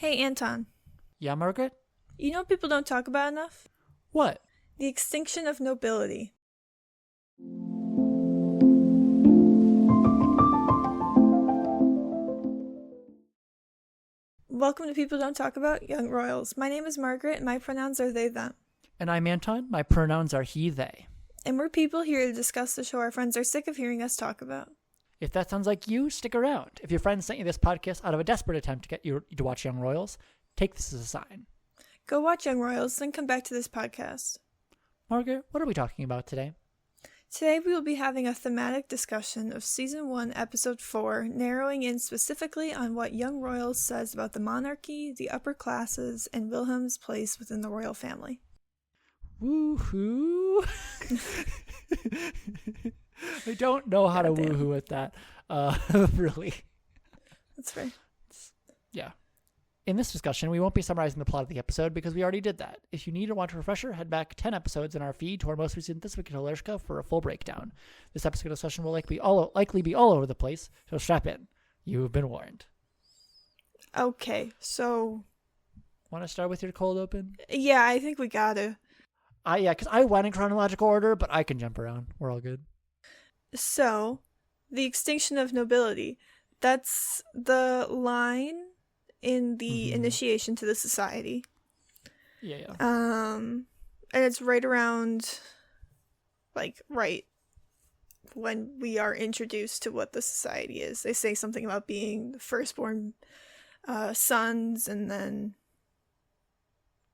Hey, Anton. Yeah, Margaret? You know what people don't talk about enough? What? The extinction of nobility. Welcome to People Don't Talk About Young Royals. My name is Margaret, and my pronouns are they, them. And I'm Anton. My pronouns are he, they. And we're people here to discuss the show our friends are sick of hearing us talk about. If that sounds like you, stick around. If your friends sent you this podcast out of a desperate attempt to get you to watch Young Royals, take this as a sign. Go watch Young Royals, then come back to this podcast. Margaret, what are we talking about today? Today we will be having a thematic discussion of Season 1, Episode 4, narrowing in specifically on what Young Royals says about the monarchy, the upper classes, and Wilhelm's place within the royal family. Woohoo! I don't know how to woohoo with that. Really. That's right. Yeah. In this discussion, we won't be summarizing the plot of the episode because we already did that. If you need to watch a refresher, head back 10 episodes in our feed to our most recent This Week in Hilarishka for a full breakdown. This episode discussion will likely be all over the place, so strap in. You have been warned. Okay, so... Want to start with your cold open? Yeah, I think we gotta. Yeah, because I went in chronological order, but I can jump around. We're all good. So, the extinction of nobility. That's the line in the initiation to the society. Yeah. And it's right around, right when we are introduced to what the society is. They say something about being the firstborn sons and then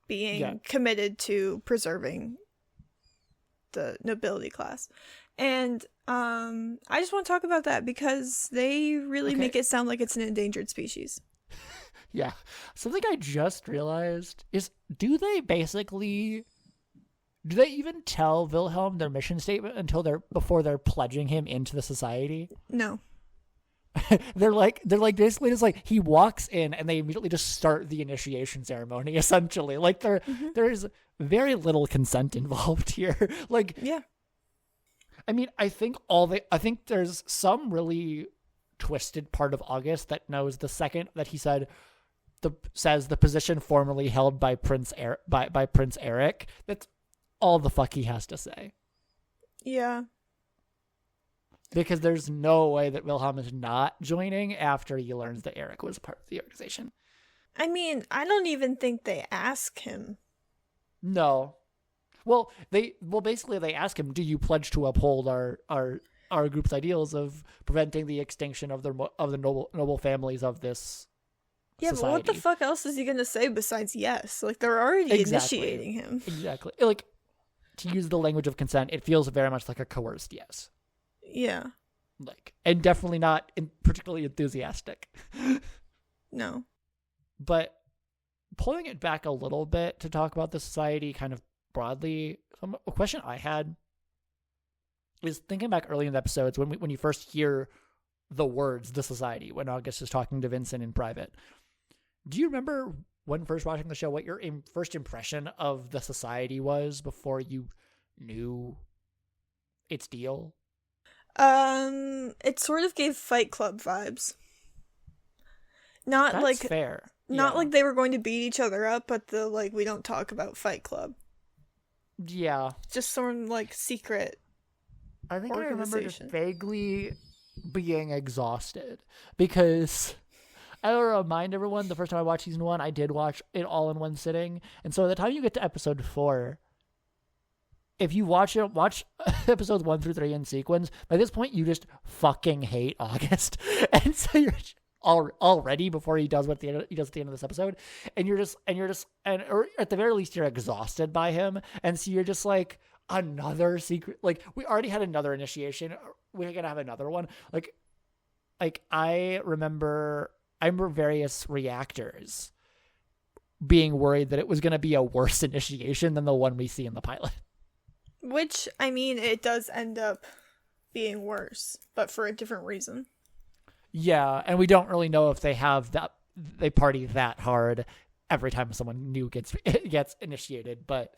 being committed to preserving the nobility class. And I just want to talk about that because they really make it sound like it's an endangered species. Yeah. Something I just realized is, do they even tell Wilhelm their mission statement before they're pledging him into the society? No. they're basically just like, he walks in and they immediately just start the initiation ceremony, essentially. Like there's very little consent involved here. Yeah. I mean, I think there's some really twisted part of August that knows the second that he says the position formerly held by Prince Eric. That's all the fuck he has to say. Yeah. Because there's no way that Wilhelm is not joining after he learns that Eric was part of the organization. I mean, I don't even think they ask him. No. Well, basically they ask him, "Do you pledge to uphold our group's ideals of preventing the extinction of the noble families of this society?" But what the fuck else is he gonna say besides yes? Like, they're already initiating him. Exactly. Like, to use the language of consent, it feels very much like a coerced yes. Yeah. And definitely not particularly enthusiastic. No. But pulling it back a little bit to talk about the society kind of broadly, a question I had is thinking back early in the episodes when you first hear the words "the society" when August is talking to Vincent in private. Do you remember when first watching the show what your first impression of the society was before you knew its deal? It sort of gave Fight Club vibes. That's fair. Not like they were going to beat each other up, but we don't talk about Fight Club. Yeah. Just some secret I think I remember just vaguely being exhausted because I will remind everyone the first time I watched season 1, I did watch it all in one sitting. And so by the time you get to episode 4, if you watch episodes 1 through 3 in sequence, by this point you just fucking hate August. And so you're already before he does what he does at the end of this episode, or at the very least you're exhausted by him, and so you're just like, another secret, we already had another initiation, we're gonna have another one. I remember various reactors being worried that it was gonna be a worse initiation than the one we see in the pilot, which, I mean, it does end up being worse, but for a different reason. Yeah, and we don't really know if they party that hard every time someone new gets initiated, but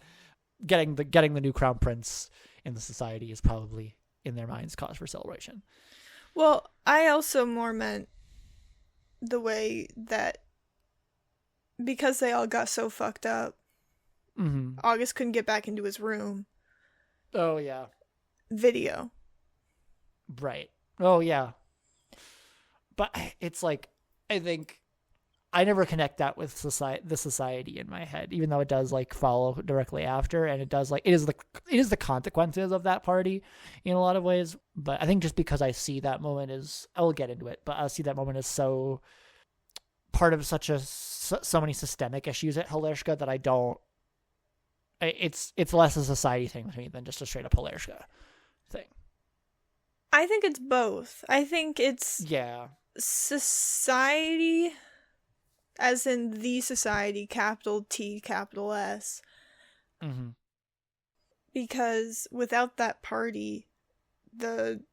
getting the new crown prince in the society is probably in their minds cause for celebration. Well, I also more meant the way that because they all got so fucked up, August couldn't get back into his room. Oh, yeah. Video. Right. Oh, yeah. But it's like, I think I never connect that with the society in my head, even though it does like follow directly after, and it does like it is the consequences of that party in a lot of ways. But I think just because I see that moment I will get into it, but I see that moment as so part of so many systemic issues at Hilarska that I don't. It's less a society thing to me than just a straight up Hilarska thing. I think it's both. I think it's society. As in the society, capital T, capital S. Mm-hmm. Because without that party, Wilhelm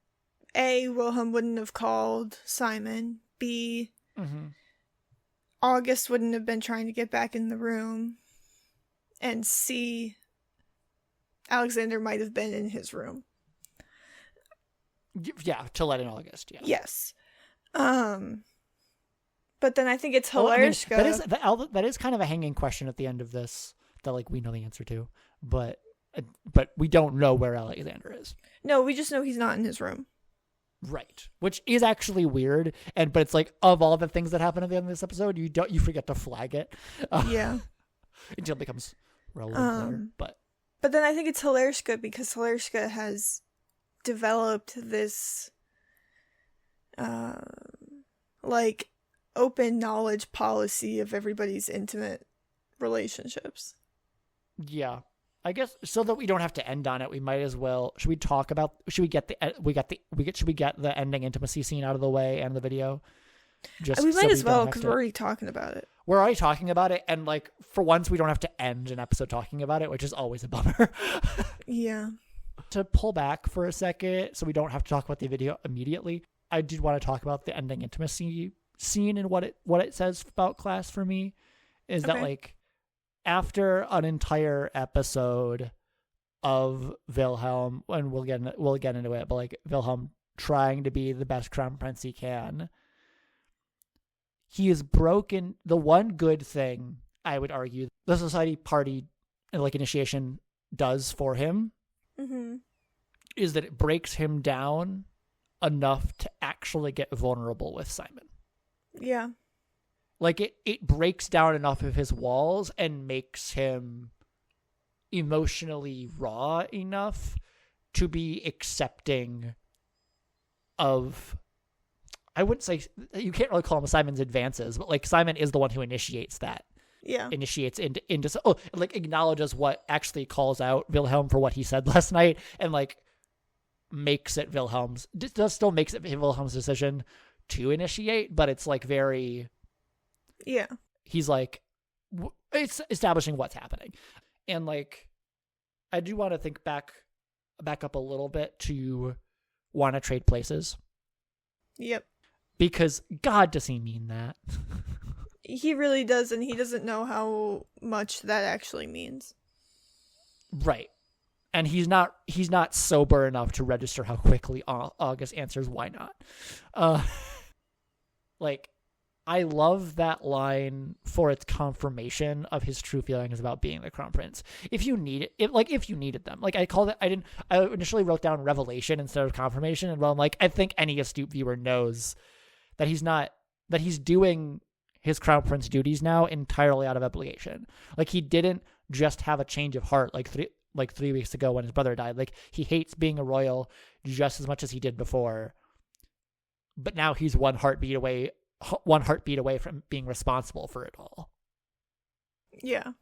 wouldn't have called Simon. B, August wouldn't have been trying to get back in the room. And C, Alexander might have been in his room. Yeah, to let in August, yeah. Yes. But then I think it's hilarious. I mean, that is kind of a hanging question at the end of this that like we know the answer to, but we don't know where Alexander is. No, we just know he's not in his room. Right, which is actually weird, but it's like of all the things that happen at the end of this episode, you forget to flag it. Yeah, until it becomes relevant later. But then I think it's Hilarska because Hilarska has developed this like open knowledge policy of everybody's intimate relationships. Yeah. I guess so that we don't have to end on it, we might as well. Should we get the ending intimacy scene out of the way and the video? We might as well because we're already talking about it. We're already talking about it, and like for once we don't have to end an episode talking about it, which is always a bummer. Yeah. To pull back for a second so we don't have to talk about the video immediately, I did want to talk about the ending intimacy scene and what it says about class for me is that like after an entire episode of Wilhelm, and we'll get into it, but like Wilhelm trying to be the best crown prince he can, he has broken the one good thing I would argue the society party like initiation does for him is that it breaks him down enough to actually get vulnerable with Simon. Yeah. Like it breaks down enough of his walls and makes him emotionally raw enough to be accepting of, I wouldn't say, you can't really call him Simon's advances, but like Simon is the one who initiates that. Yeah. Initiates into like acknowledges what actually calls out Wilhelm for what he said last night and like makes it Wilhelm's decision to initiate, but it's like very, he's like, it's establishing what's happening. And like, I do want to think back up a little bit to want to trade places. Yep. Because God, does he mean that? He really does, and he doesn't know how much that actually means. Right. And he's not sober enough to register how quickly August answers why not. Like, I love that line for its confirmation of his true feelings about being the crown prince. If you need it, if you needed them, like I initially wrote down revelation instead of confirmation, and well, I'm like, I think any astute viewer knows that he's doing his crown prince duties now entirely out of obligation. Like, he didn't just have a change of heart like 3 weeks ago when his brother died. Like, he hates being a royal just as much as he did before, but now he's one heartbeat away from being responsible for it all. Yeah.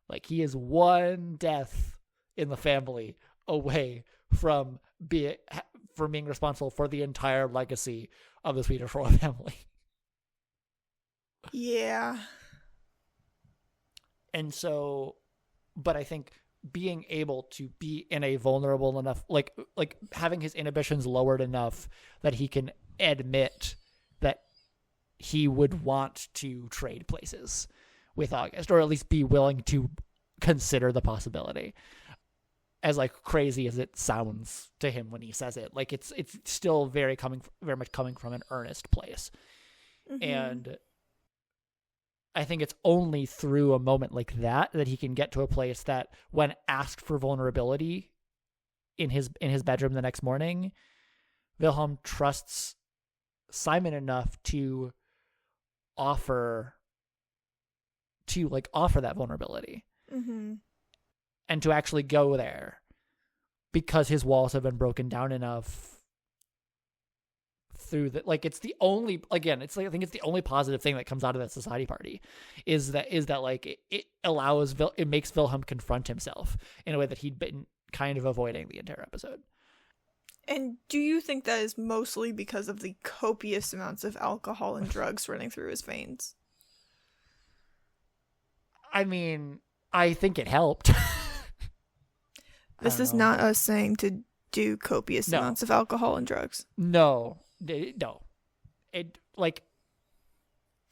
Like, he is one death in the family away from being responsible for the entire legacy of the Swedish royal family. Yeah. And so, but I think being able to be in a vulnerable enough, like having his inhibitions lowered enough that he can admit that he would want to trade places with August, or at least be willing to consider the possibility. As like crazy as it sounds to him when he says it, like it's still very much coming from an earnest place. Mm-hmm. And I think it's only through a moment like that he can get to a place that when asked for vulnerability in his bedroom the next morning, Wilhelm trusts Simon enough to offer that vulnerability. Mm-hmm. And to actually go there because his walls have been broken down enough through that. Like, it's the only, again, it's like, I think it's the only positive thing that comes out of that society party is that like it allows, it makes Wilhelm confront himself in a way that he'd been kind of avoiding the entire episode. And do you think that is mostly because of the copious amounts of alcohol and drugs running through his veins? I mean, I think it helped. This is not us saying to do copious amounts of alcohol and drugs. No. It, like,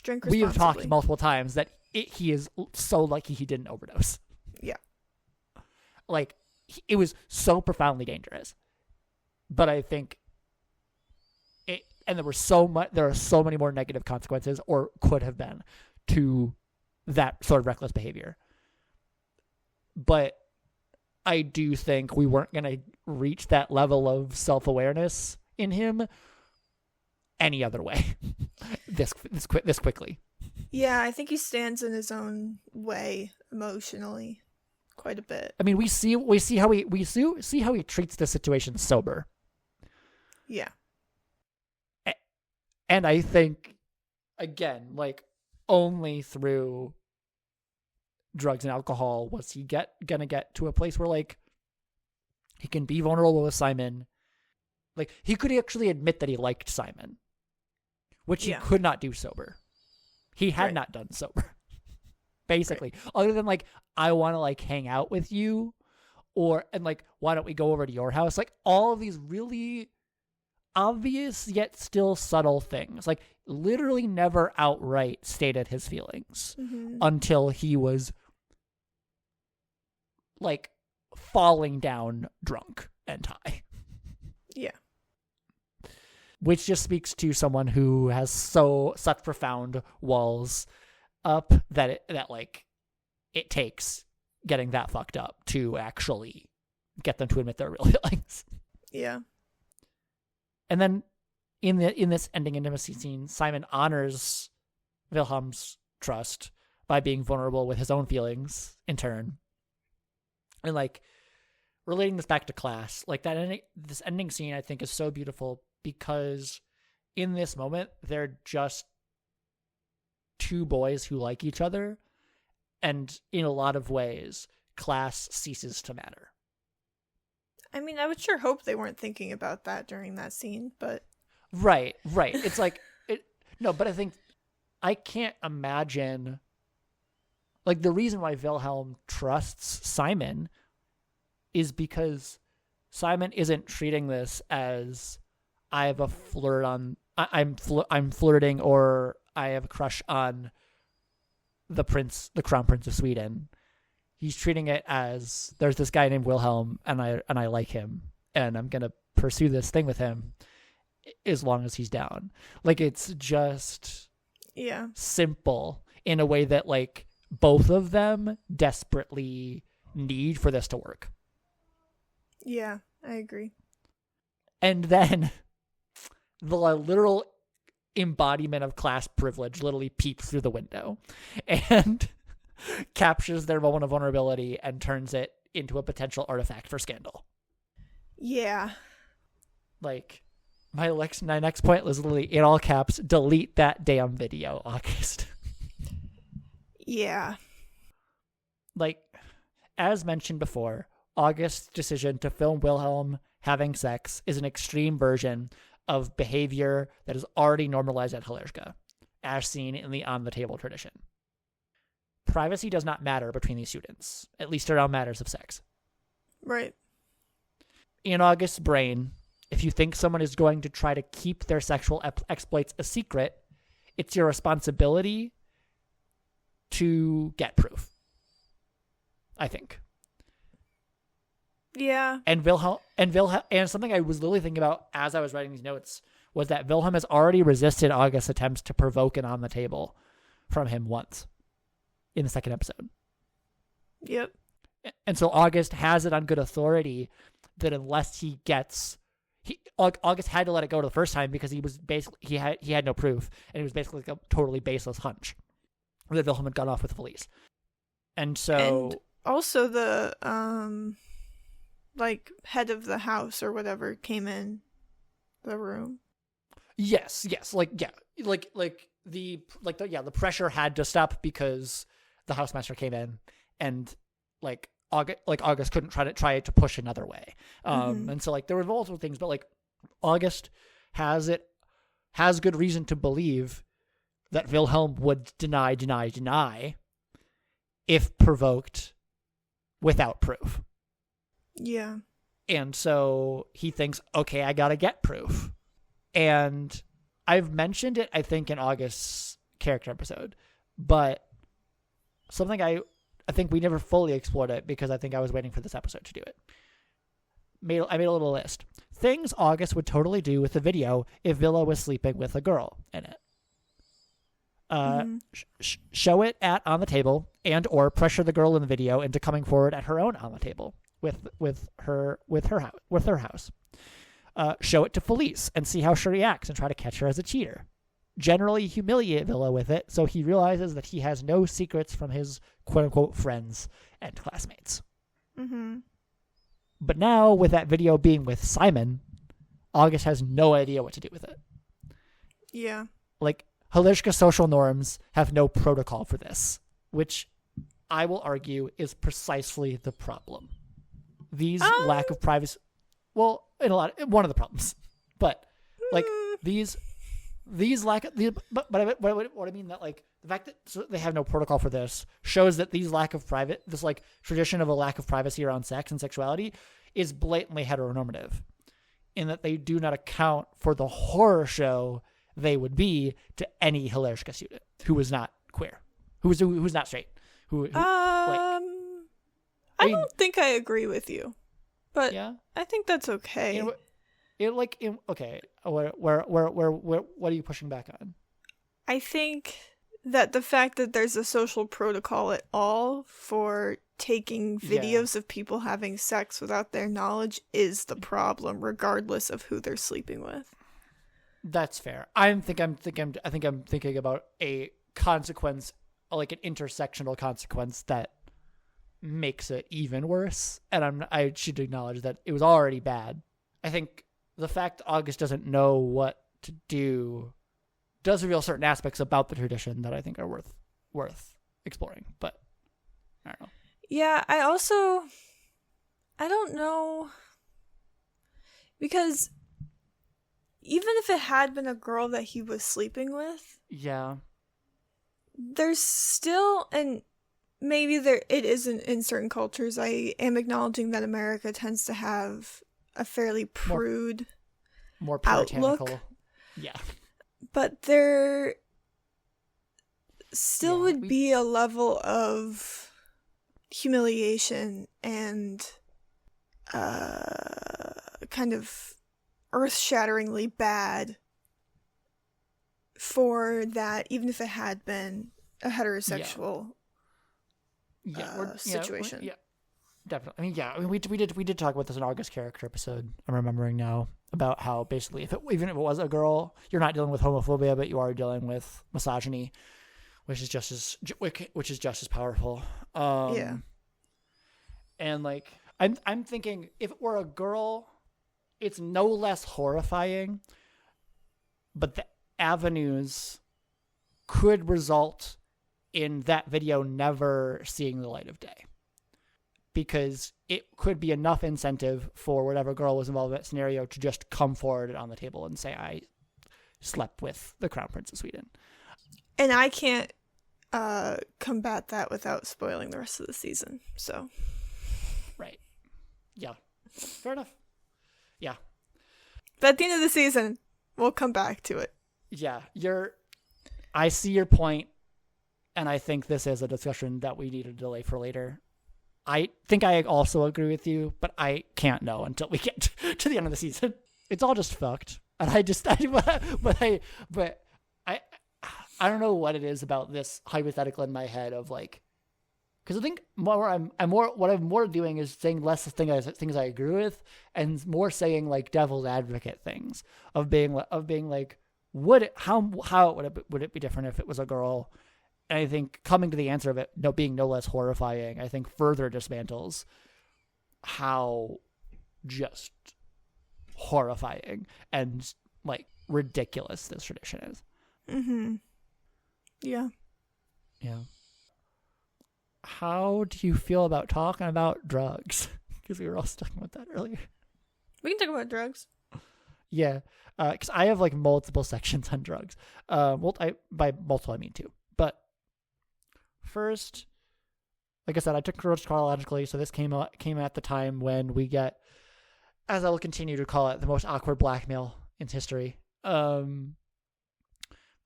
drink responsibly. We have talked multiple times that he is so lucky he didn't overdose. Yeah. Like, it was so profoundly dangerous. But I think and there are so many more negative consequences, or could have been, to that sort of reckless behavior. But I do think we weren't going to reach that level of self-awareness in him any other way this quickly. Yeah, I think he stands in his own way emotionally quite a bit. I mean, we see how he treats the situation sober. Yeah. And I think, again, like, only through drugs and alcohol was he gonna get to a place where, like, he can be vulnerable with Simon. Like, he could actually admit that he liked Simon, which he could not do sober. He had not done sober, basically. Other than, like, I want to, like, hang out with you, and like, why don't we go over to your house? Like, all of these really obvious yet still subtle things. Like, literally never outright stated his feelings until he was, like, falling down drunk and high. Yeah. Which just speaks to someone who has such profound walls up that it takes getting that fucked up to actually get them to admit their real feelings. Yeah. And then in this ending intimacy scene, Simon honors Wilhelm's trust by being vulnerable with his own feelings in turn. And, like, relating this back to class, like, this ending scene I think is so beautiful because in this moment they're just two boys who like each other, and in a lot of ways class ceases to matter. I mean, I would sure hope they weren't thinking about that during that scene, but... Right. It's like... but I think... I can't imagine... Like, the reason why Wilhelm trusts Simon is because Simon isn't treating this as, I have a flirt on... I'm flirting, or I have a crush on the Crown Prince of Sweden. He's treating it as, there's this guy named Wilhelm, and I like him, and I'm gonna pursue this thing with him as long as he's down. Like, it's just simple in a way that, like, both of them desperately need for this to work. Yeah, I agree. And then the literal embodiment of class privilege literally peeps through the window and captures their moment of vulnerability and turns it into a potential artifact for scandal. Yeah. Like, my next point was literally, in all caps, delete that damn video, August. Yeah. Like, as mentioned before, August's decision to film Wilhelm having sex is an extreme version of behavior that is already normalized at Hilerska, as seen in the On the Table tradition. Privacy does not matter between these students, at least around matters of sex. Right. In August's brain, if you think someone is going to try to keep their sexual exploits a secret, it's your responsibility to get proof. I think. Yeah. And something I was literally thinking about as I was writing these notes was that Wilhelm has already resisted August's attempts to provoke it on the table from him once in the second episode. Yep. And so August has it on good authority that unless August had to let it go the first time because he had no proof, and it was basically like a totally baseless hunch that Wilhelm had gone off with the police. And so, and also the like head of the house or whatever came in the room. Yes, the pressure had to stop because the housemaster came in, and August couldn't try to push another way. And so there were multiple things, but August has good reason to believe that Wilhelm would deny if provoked without proof. Yeah. And so he thinks, okay, I gotta get proof. And I've mentioned it, I think, in August's character episode, but something I think we never fully explored it because I think I was waiting for this episode to do it. I made a little list. Things August would totally do with the video if Villa was sleeping with a girl in it. Show it on the table and or pressure the girl in the video into coming forward at her own on the table with her house. Show it to Felice and see how she reacts and try to catch her as a cheater. Generally humiliate Villa with it so he realizes that he has no secrets from his quote-unquote friends and classmates. Mm-hmm. But now, with that video being with Simon, August has no idea what to do with it. Yeah. Halishka social norms have no protocol for this, which I will argue is precisely the problem. These lack of privacy... Well, one of the problems. But, these lack of... But what I mean that, the fact that they have no protocol for this shows that this tradition of a lack of privacy around sex and sexuality is blatantly heteronormative, in that they do not account for the horror show they would be to any Hilarska student who was not queer, who was not straight. I don't think I agree with you, but yeah. I think that's okay. Okay. Where what are you pushing back on? I think that the fact that there's a social protocol at all for taking videos of people having sex without their knowledge is the problem, regardless of who they're sleeping with. That's fair. I think I'm thinking about a consequence, like an intersectional consequence that makes it even worse. And I should acknowledge that it was already bad. I think the fact that August doesn't know what to do does reveal certain aspects about the tradition that I think are worth exploring. But I don't know. Yeah, I don't know, because even if it had been a girl that he was sleeping with, yeah, there's still, and maybe it isn't in certain cultures. I am acknowledging that America tends to have a fairly prude, more puritanical outlook. Yeah, but there still would be a level of humiliation and kind of earth-shatteringly bad for that, even if it had been a heterosexual situation. Yeah, definitely. I mean, we did talk about this in August character episode. I'm remembering now about how basically even if it was a girl, you're not dealing with homophobia, but you are dealing with misogyny, which is just as powerful. Yeah. And I'm thinking, if it were a girl, it's no less horrifying, but the avenues could result in that video never seeing the light of day, because it could be enough incentive for whatever girl was involved in that scenario to just come forward on the table and say, I slept with the Crown Prince of Sweden. And I can't combat that without spoiling the rest of the season, so... Right. Yeah. Fair enough. Yeah. But at the end of the season, we'll come back to it. Yeah. I see your point, and I think this is a discussion that we need to delay for later. I think I also agree with you, but I can't know until we get to the end of the season. It's all just fucked. And I don't know what it is about this hypothetical in my head of like, because I think what I'm more doing is saying less things I agree with, and more saying like devil's advocate things of being like, how would it be different if it was a girl? And I think coming to the answer of it being no less horrifying, I think further dismantles how just horrifying and like ridiculous this tradition is. Mm-hmm. Yeah. Yeah. How do you feel about talking about drugs? Because we were all talking about that earlier. We can talk about drugs. Yeah. Because I have like multiple sections on drugs. By multiple I mean two. But first, like I said, I took drugs chronologically, so this came at the time when we get, as I will continue to call it, the most awkward blackmail in history.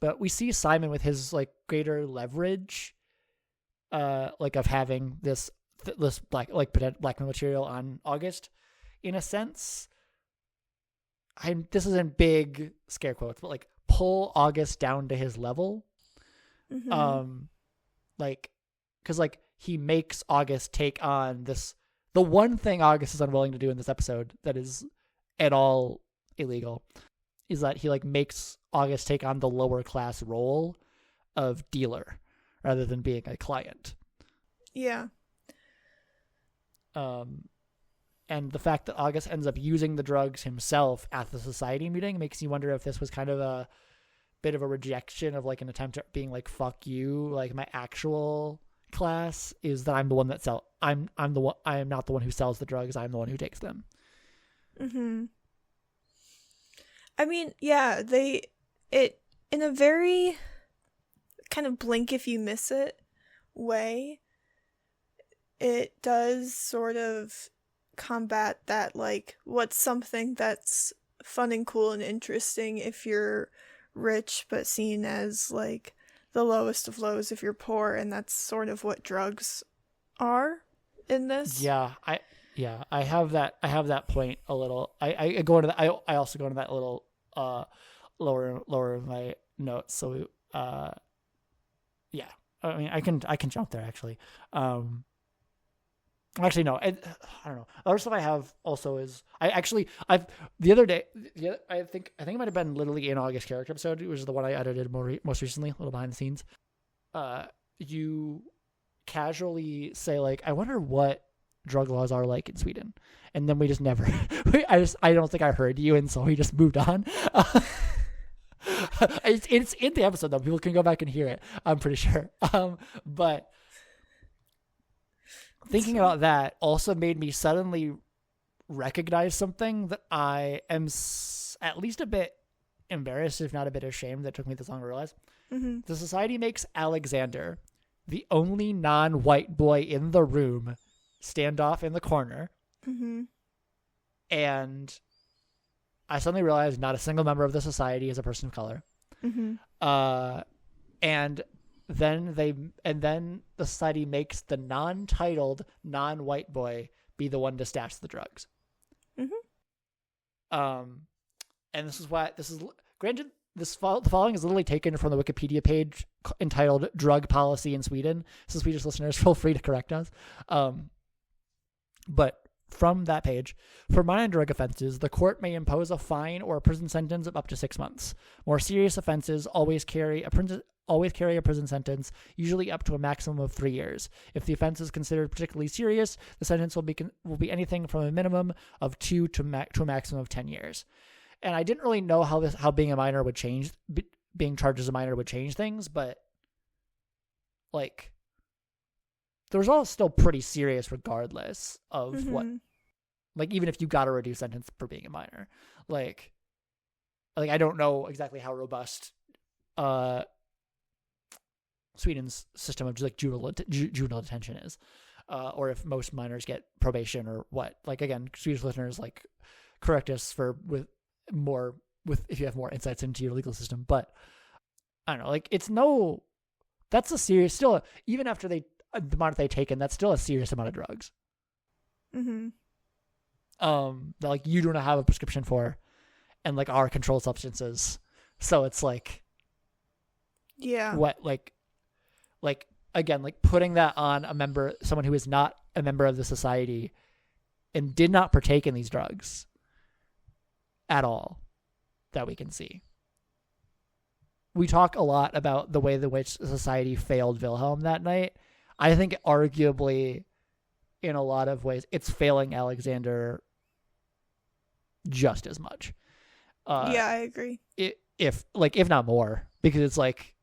But we see Simon with his like greater leverage, like of having this blackmail material on August, in a sense. This isn't big scare quotes, but like pull August down to his level. Mm-hmm. Like, because like he makes August take on this. The one thing August is unwilling to do in this episode that is at all illegal is that he like makes August take on the lower class role of dealer rather than being a client. Yeah. And the fact that August ends up using the drugs himself at the society meeting makes you wonder if this was kind of a bit of a rejection of like an attempt at being like, fuck you, like my actual class is that I'm the one that I am not the one who sells the drugs, I'm the one who takes them. Mm-hmm. I mean, yeah, it in a very kind of blink if you miss it way, it does sort of combat that, like, what's something that's fun and cool and interesting if you're rich, but seen as like the lowest of lows if you're poor, and that's sort of what drugs are in this. I have that point a little. I go into that. I also go into that a little lower in my notes. So yeah, I mean I can jump there actually. Actually, no. I don't know. Other stuff I have also is the other day. I think it might have been literally in August character episode, which is the one I edited most recently, a little behind the scenes. You casually say like, "I wonder what drug laws are like in Sweden," and then we just never. I don't think I heard you, and so we just moved on. It's in the episode though. People can go back and hear it. I'm pretty sure. But. Thinking about that also made me suddenly recognize something that I am at least a bit embarrassed, if not a bit ashamed, that took me this long to realize. Mm-hmm. The society makes Alexander, the only non-white boy in the room, stand off in the corner. Mm-hmm. And I suddenly realized not a single member of the society is a person of color. Mm-hmm. And then the society makes the non-titled non-white boy be the one to stash the drugs. Mm-hmm. And granted, the following is literally taken from the Wikipedia page entitled "Drug Policy in Sweden." So Swedish listeners, feel free to correct us. But from that page, for minor drug offenses, the court may impose a fine or a prison sentence of up to 6 months. More serious offenses always carry a prison sentence, usually up to a maximum of 3 years. If the offense is considered particularly serious, the sentence will be anything from a minimum of 2 to a maximum of 10 years. And I didn't really know how being a minor would change, being charged as a minor would change things, but like the result is still pretty serious regardless of mm-hmm. what, like even if you got a reduced sentence for being a minor, like I don't know exactly how robust Sweden's system of just like juvenile detention is, or if most minors get probation or what. Like again, Swedish listeners, like correct us if you have more insights into your legal system. But I don't know, like that's a serious even after the amount they taken, that's still a serious amount of drugs. Mm-hmm. That like you don't have a prescription for, and like are controlled substances. So it's like. Yeah. what again, like putting that on someone who is not a member of the society and did not partake in these drugs at all that we can see. We talk a lot about the way in which society failed Wilhelm that night. I think arguably in a lot of ways it's failing Alexander just as much. Yeah, I agree. If not more, because it's like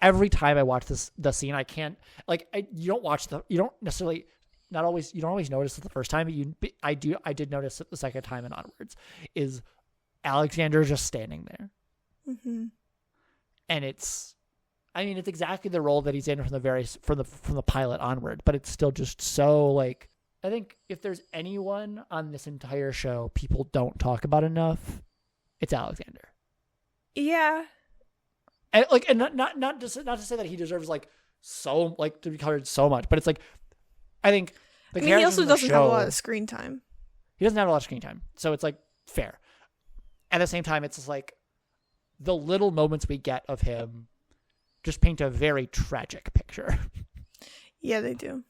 every time I watch the scene, I can't you don't always notice it the first time, but I did notice it the second time and onwards, is Alexander just standing there. Mm-hmm. And it's exactly the role that he's in from the pilot onward, but it's still just so like, I think if there's anyone on this entire show people don't talk about enough, it's Alexander. Yeah. And not to say that he deserves to be covered so much, but it's like, I think he also doesn't have a lot of screen time. He doesn't have a lot of screen time, so it's like fair. At the same time, it's just like the little moments we get of him just paint a very tragic picture. Yeah, they do.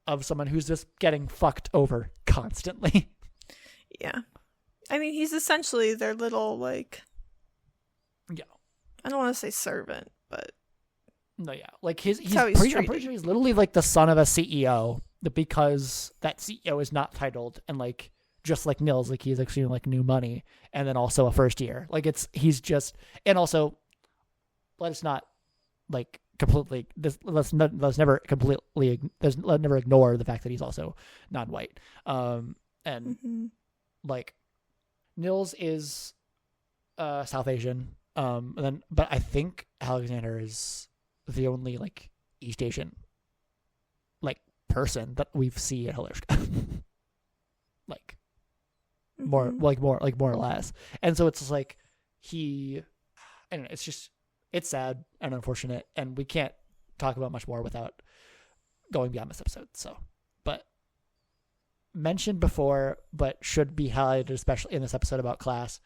Of someone who's just getting fucked over constantly. Yeah. I mean, he's essentially their little, yeah. I don't want to say servant, but... No, yeah. I'm pretty sure he's literally like the son of a CEO, because that CEO is not titled, and just like Nils, he's actually new money, and then also a first year. He's just, and also, let's not completely, let's never ignore the fact that he's also non-white. And mm-hmm. Nils is South Asian, but I think Alexander is the only East Asian person that we see at Halishka. Mm-hmm. more or less. And so it's just I don't know, it's sad and unfortunate, and we can't talk about much more without going beyond this episode. So, but mentioned before, but should be highlighted especially in this episode about class.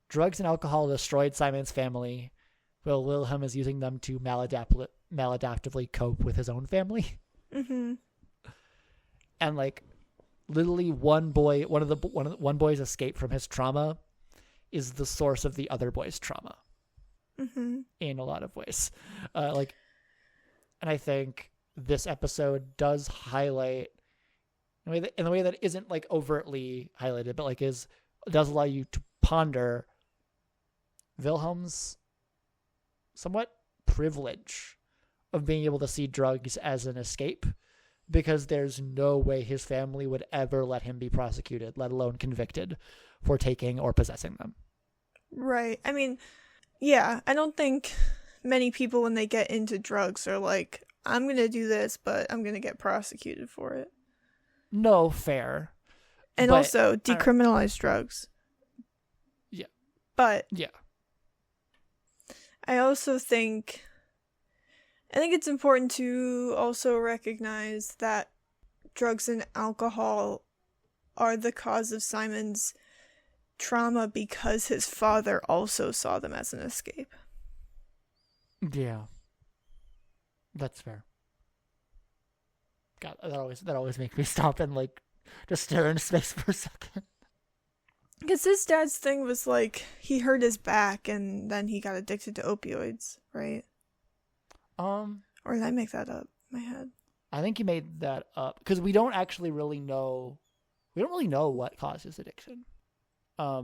Drugs and alcohol destroyed Simon's family, while Wilhelm is using them to maladaptively cope with his own family. Mm-hmm. And literally one boy's escape from his trauma is the source of the other boy's trauma. Mm-hmm. In a lot of ways. And I think this episode does highlight in the way that isn't overtly highlighted, but does allow you to ponder Wilhelm's somewhat privilege of being able to see drugs as an escape, because there's no way his family would ever let him be prosecuted, let alone convicted, for taking or possessing them. Right. I mean, yeah, I don't think many people, when they get into drugs, are like, I'm going to do this, but I'm going to get prosecuted for it. No, fair. And also, decriminalize drugs. Yeah. But yeah, I also think it's important to also recognize that drugs and alcohol are the cause of Simon's trauma, because his father also saw them as an escape. Yeah. That's fair. God, that always makes me stop and just stare into space for a second. Because his dad's thing was he hurt his back and then he got addicted to opioids, right? Or did I make that up in my head? I think you made that up, because we don't really know what caused his addiction. I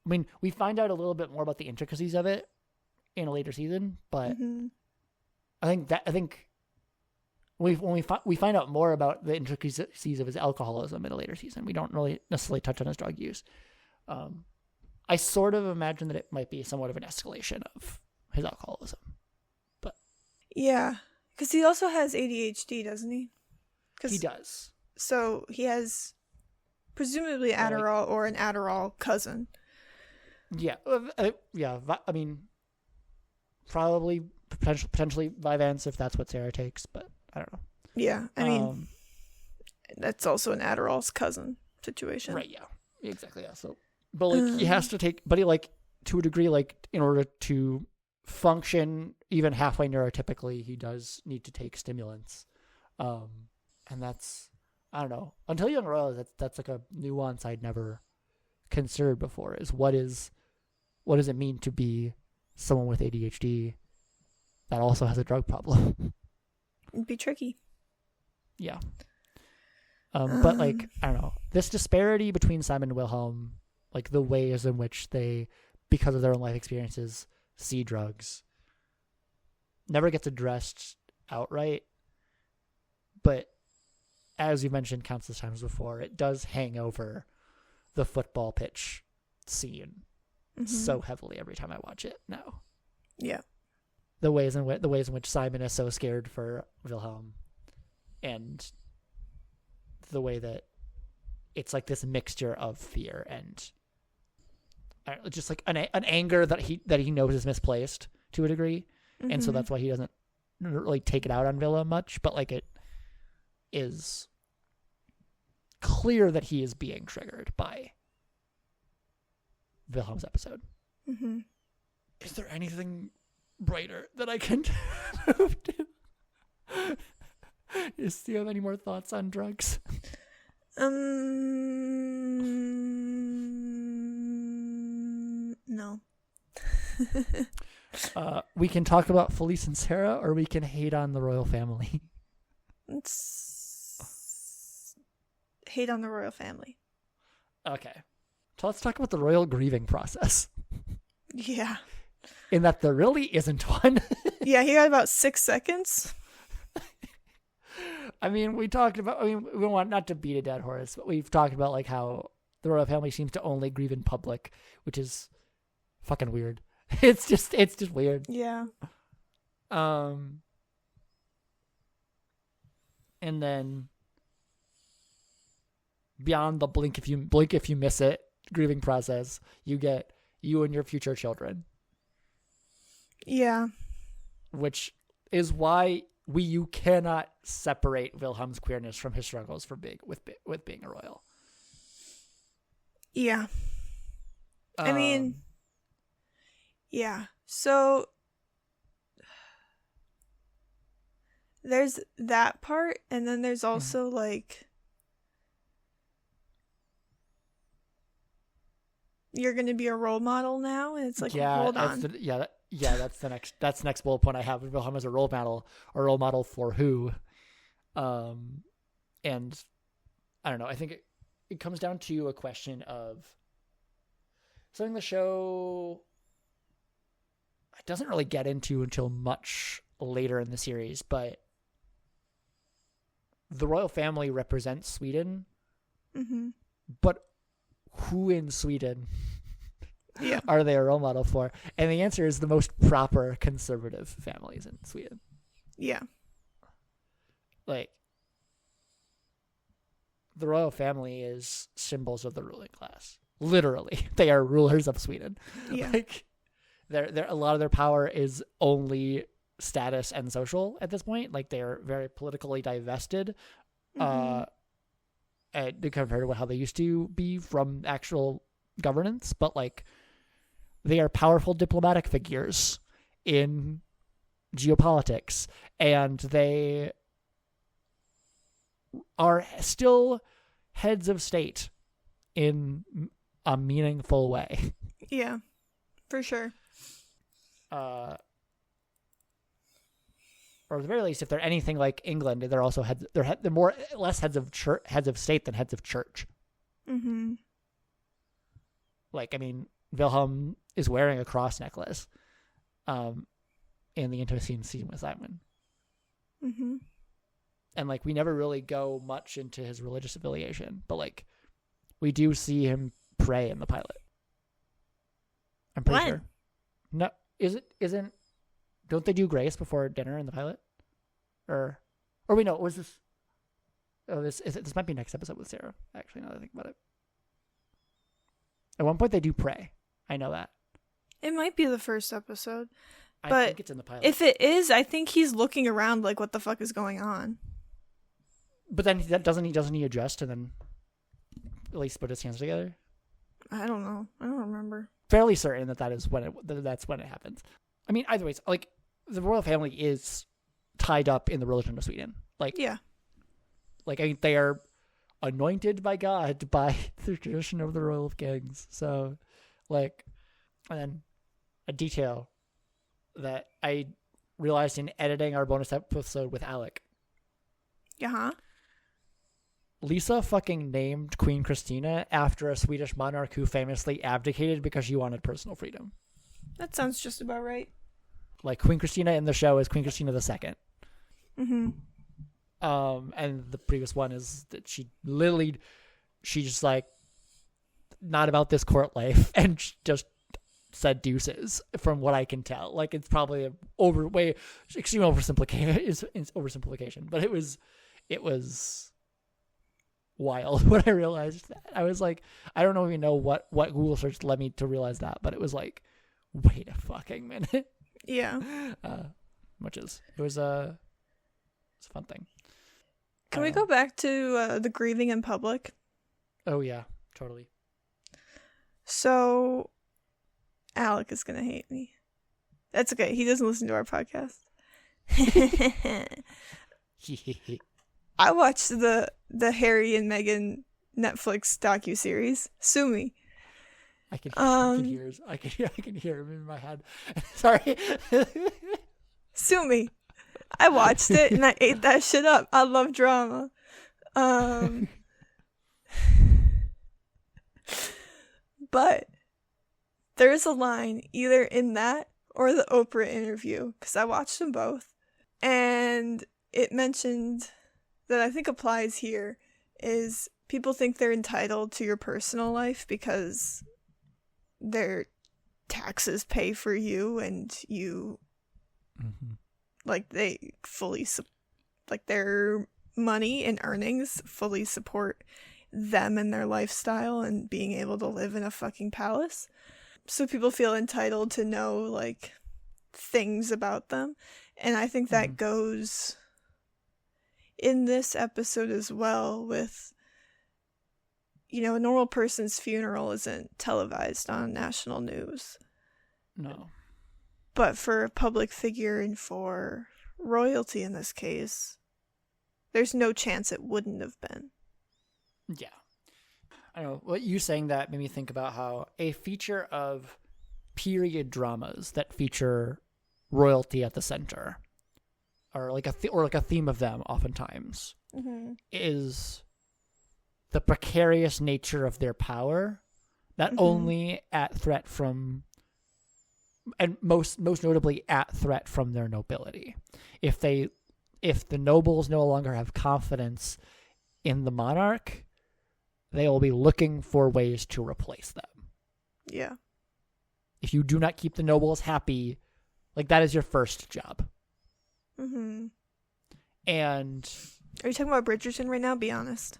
mean, we find out a little bit more about the intricacies of it in a later season, but mm-hmm. I think when we find out more about the intricacies of his alcoholism in a later season, we don't really necessarily touch on his drug use. I sort of imagine that it might be somewhat of an escalation of his alcoholism, but yeah, because he also has ADHD, doesn't he? He does. So he has presumably Adderall or an Adderall cousin. Yeah, yeah. I mean, probably potentially Vyvanse if that's what Sarah takes, but I don't know. Yeah, I mean, that's also an Adderall's cousin situation, right? Yeah, exactly. Yeah. So, but he has to take, but he to a degree, in order to function even halfway neurotypically, he does need to take stimulants. And that's, I don't know, Until Young Royals, that's like a nuance I'd never considered before, is what does it mean to be someone with ADHD that also has a drug problem? It'd be tricky. Yeah. But like, I don't know, this disparity between Simon and Wilhelm, like the ways in which they, because of their own life experiences, see drugs, never gets addressed outright. But as you mentioned countless times before, it does hang over the football pitch scene so heavily every time I watch it now. Yeah. The ways in which Simon is so scared for Wilhelm, and the way that it's like this mixture of fear and just like an anger that he knows is misplaced to a degree, and so that's why he doesn't really take it out on Wilhelm much. But like, it is clear that he is being triggered by Wilhelm's episode. Mm-hmm. Is there anything brighter that I can move to? Do you have any more thoughts on drugs? No. We can talk about Felice and Sarah, or we can hate on the royal family. Let's hate on the royal family. Okay. So let's talk about the royal grieving process. Yeah. In that there really isn't one. Yeah, he got about 6 seconds. I mean, we want not to beat a dead horse, but we've talked about like how the royal family seems to only grieve in public, which is fucking weird. It's just weird. Yeah. And then beyond the blink if you miss it grieving process, you get you and your future children. Yeah. Which is why you cannot separate Wilhelm's queerness from his struggles with being a royal. Yeah. I mean, yeah. So there's that part, and then there's also like, you're going to be a role model now, and it's like, hold on. That's the next bullet point I have. Wilhelm as a role model for who? And I don't know. I think it comes down to a question of something the show doesn't really get into until much later in the series, but the royal family represents Sweden, but who in Sweden are they a role model for? And the answer is the most proper conservative families in Sweden. Yeah. Like, the royal family is symbols of the ruling class. Literally, they are rulers of Sweden. Yeah. Like, they're a lot of their power is only status and social at this point. Like, they are very politically divested, compared to how they used to be from actual governance. But like, they are powerful diplomatic figures in geopolitics, and they are still heads of state in a meaningful way. Yeah, for sure. Or at the very least, if they're anything like England, they're also heads. They're more less heads of state than heads of church. Mm-hmm. Like, I mean, Wilhelm is wearing a cross necklace, in the intimacy scene with Simon. Mm-hmm. And like, we never really go much into his religious affiliation, but like, we do see him pray in the pilot. I'm pretty sure. No, isn't? Don't they do grace before dinner in the pilot? Or we know, was this? Oh, this might be next episode with Sarah. Actually, now that I think about it. At one point, they do pray. I know that. It might be the first episode, but I think it's in the pilot. If it is, I think he's looking around like, what the fuck is going on? But then doesn't he adjust and then at least put his hands together? I don't know. I don't remember. Fairly certain that's when it happens. I mean, either way, like, the royal family is tied up in the religion of Sweden. Like, yeah. Like, I mean, they are anointed by God by the tradition of the royal kings. So, like, and then a detail that I realized in editing our bonus episode with Alec. Uh-huh. Lisa fucking named Queen Christina after a Swedish monarch who famously abdicated because she wanted personal freedom. That sounds just about right. Like, Queen Christina in the show is Queen Christina II. Mm-hmm. And the previous one is that she's just like, not about this court life, and just said deuces, from what I can tell. Like, it's probably extreme oversimplification, but it was wild when I realized that. I was like, I don't even know what Google search led me to realize that, but it was like, wait a fucking minute. Yeah. It was a fun thing. Can we go back to the grieving in public? Oh yeah, totally. So, Alec is gonna hate me. That's okay. He doesn't listen to our podcast. I watched the Harry and Meghan Netflix docuseries. Sue me. I can hear him in my head. Sorry. Sue me. I watched it and I ate that shit up. I love drama. But there's a line either in that or the Oprah interview, because I watched them both, and it mentioned that I think applies here is people think they're entitled to your personal life because their taxes pay for you and you like they fully like their money and earnings fully support them and their lifestyle and being able to live in a fucking palace. So people feel entitled to know like things about them, and I think that goes in this episode as well with, you know, a normal person's funeral isn't televised on national news. No. But for a public figure and for royalty in this case, there's no chance it wouldn't have been. Yeah. I don't know. What you saying that made me think about how a feature of period dramas that feature royalty at the center, or like a theme of them oftentimes, is the precarious nature of their power, not only at threat from, and most notably at threat from their nobility. If the nobles no longer have confidence in the monarch, they will be looking for ways to replace them. Yeah. If you do not keep the nobles happy, like, that is your first job. And are you talking about Bridgerton right now? Be honest.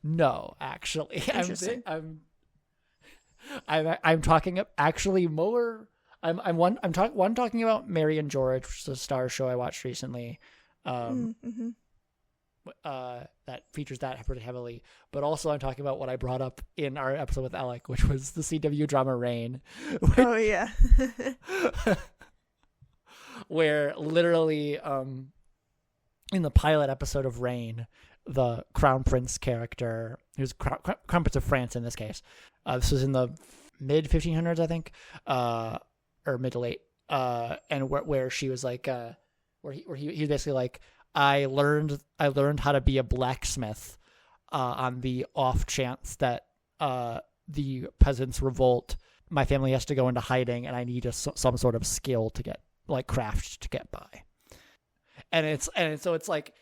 No, actually, Interesting. I'm talking actually more. I'm talking about Mary and George, which is a Star show I watched recently. That features that pretty heavily, but also I'm talking about what I brought up in our episode with Alec, which was the CW drama Rain. Oh yeah. Where literally, in the pilot episode of Rain, the Crown Prince character, who's Crown Prince of France in this case, this was in the mid 1500s, I think, or mid to late, and where she was like, where he basically like, I learned how to be a blacksmith on the off chance that the peasants revolt. My family has to go into hiding, and I need some sort of skill to get, like, craft to get by. And so it's like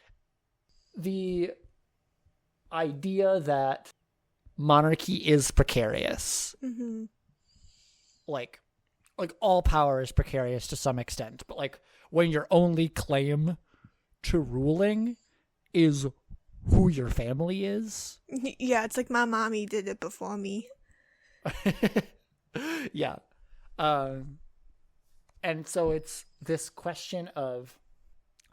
the idea that monarchy is precarious. Like all power is precarious to some extent, but like when your only claim to ruling is who your family is. Yeah, it's like my mommy did it before me. Yeah. And so it's this question of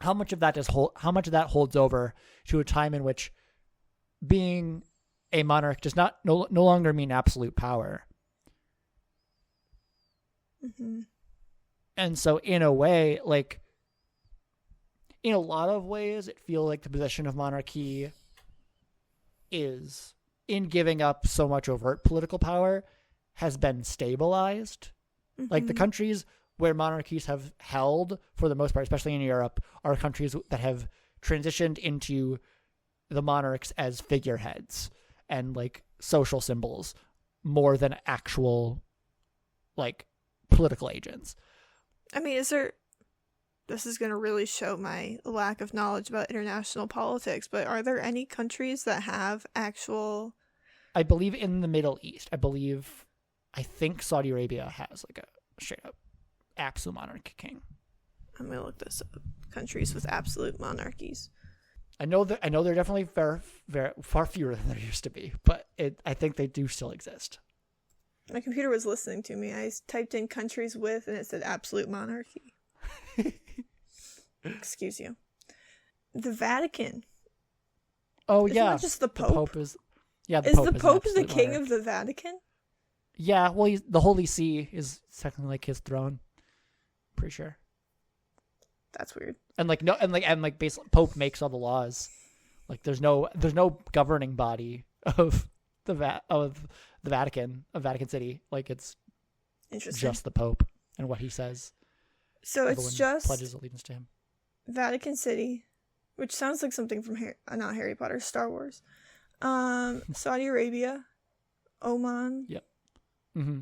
how much of that holds over to a time in which being a monarch does no longer mean absolute power. And so in a way, like, in a lot of ways, it feels like the position of monarchy is, in giving up so much overt political power, has been stabilized. Like, the countries where monarchies have held, for the most part, especially in Europe, are countries that have transitioned into the monarchs as figureheads and, like, social symbols more than actual, like, political agents. I mean, this is going to really show my lack of knowledge about international politics, but are there any countries that have actual... I believe in the Middle East, I think Saudi Arabia has, like, a straight up absolute monarch king. I'm going to look this up. Countries with absolute monarchies. I know they're definitely far fewer than there used to be, but I think they do still exist. My computer was listening to me. I typed in countries with, and it said absolute monarchy. Excuse you. The Vatican. Oh, Isn't yeah. that just the Pope? The Pope is... Yeah, is the Pope the king monarch of the Vatican? Yeah, well, the Holy See is technically like his throne. Pretty sure. That's weird. And basically, Pope makes all the laws. Like, there's no governing body of the Vatican, of Vatican City. Like, it's just the Pope and what he says. So everyone it's just pledges allegiance to him. Vatican City, which sounds like something from not Harry Potter, Star Wars. Saudi Arabia, Oman. Yep. Mm-hmm.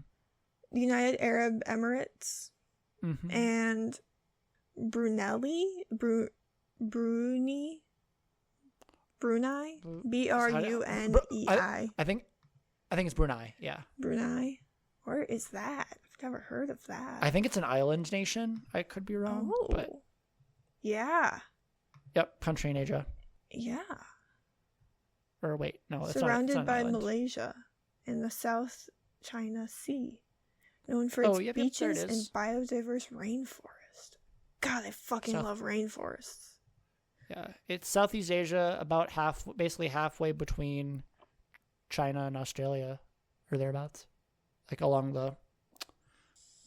United Arab Emirates, and Brunei, Brunei, Brunei. I think it's Brunei. Yeah. Brunei. Where is that? I've never heard of that. I think it's an island nation. I could be wrong. Oh. But... Yeah. Yep. Country in Asia. Yeah. Or wait, no, it's surrounded by Malaysia in the South China Sea, known for its beaches and biodiverse rainforest. God, I fucking love rainforests. Yeah, it's Southeast Asia, about basically halfway between China and Australia, or thereabouts, like along the